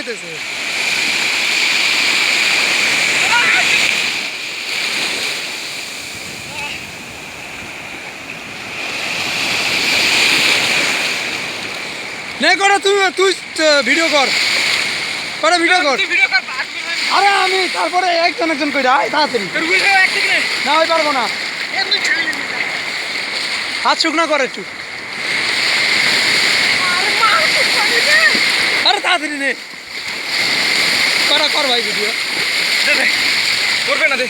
হইতেছে। নে করো তুই ভিডিও কর ভিডিও কর। আরে আমি তারপরে একজন কইরা আয় তাড়াতাড়ি না হই পারবো না। হাত শুকনা কর একটু। আরে তাড়াতাড়ি নে কর ভাই ভিডিও। করবে না দে।